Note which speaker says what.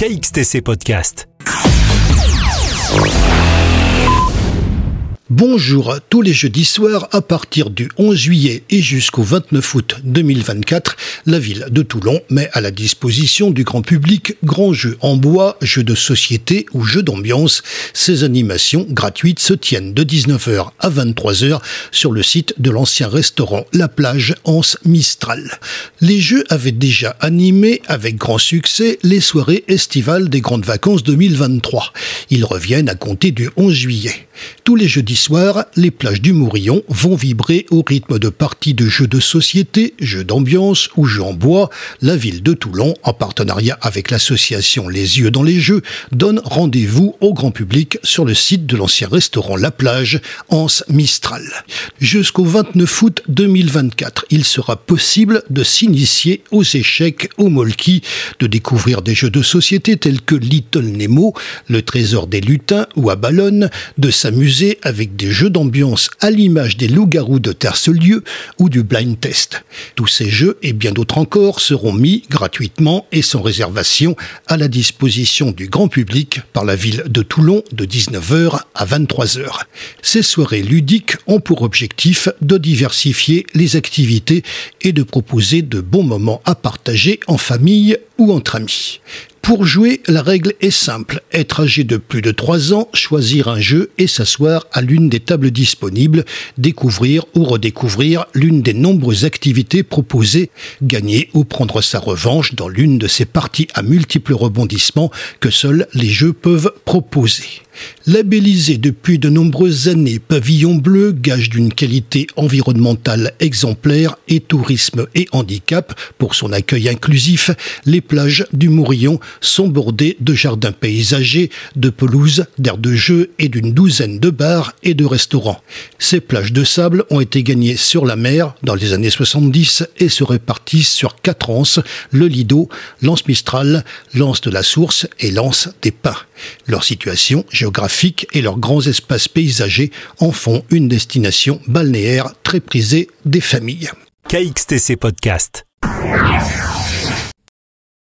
Speaker 1: KXTC Podcast.
Speaker 2: Bonjour, tous les jeudis soirs, à partir du 11 juillet et jusqu'au 29 août 2024, la ville de Toulon met à la disposition du grand public grands jeux en bois, jeux de société ou jeux d'ambiance. Ces animations gratuites se tiennent de 19h à 23h sur le site de l'ancien restaurant La Plage, Anse Mistral. Les jeux avaient déjà animé avec grand succès les soirées estivales des grandes vacances 2023. Ils reviennent à compter du 11 juillet. Tous les jeudis soirs, les plages du Mourillon vont vibrer au rythme de parties de jeux de société, jeux d'ambiance ou jeux en bois. La ville de Toulon, en partenariat avec l'association Les Yeux dans les Jeux, donne rendez-vous au grand public sur le site de l'ancien restaurant La Plage, Anse Mistral. Jusqu'au 29 août 2024, il sera possible de s'initier aux échecs, au molki, de découvrir des jeux de société tels que Little Nemo, le trésor des lutins ou à Ballonne, de s'amuser avec des jeux d'ambiance à l'image des loups-garous de Tercelieu ou du blind test. Tous ces jeux et bien d'autres encore seront mis gratuitement et sans réservation à la disposition du grand public par la ville de Toulon de 19h à 23h. Ces soirées ludiques ont pour objectif de diversifier les activités et de proposer de bons moments à partager en famille ou entre amis. Pour jouer, la règle est simple. Être âgé de plus de 3 ans, choisir un jeu et s'asseoir à l'une des tables disponibles, découvrir ou redécouvrir l'une des nombreuses activités proposées, gagner ou prendre sa revanche dans l'une de ces parties à multiples rebondissements que seuls les jeux peuvent proposer. Labellisé depuis de nombreuses années Pavillon Bleu, gage d'une qualité environnementale exemplaire et tourisme et handicap pour son accueil inclusif, les plages du Mourillon sont bordées de jardins paysagers, de pelouses, d'aires de jeu et d'une douzaine de bars et de restaurants. Ces plages de sable ont été gagnées sur la mer dans les années 70 et se répartissent sur 4 anses, le Lido, l'Anse Mistral, l'Anse de la Source et l'Anse des Pins. Leur situation géographique et leurs grands espaces paysagers en font une destination balnéaire très prisée des familles.
Speaker 1: KXTC Podcast.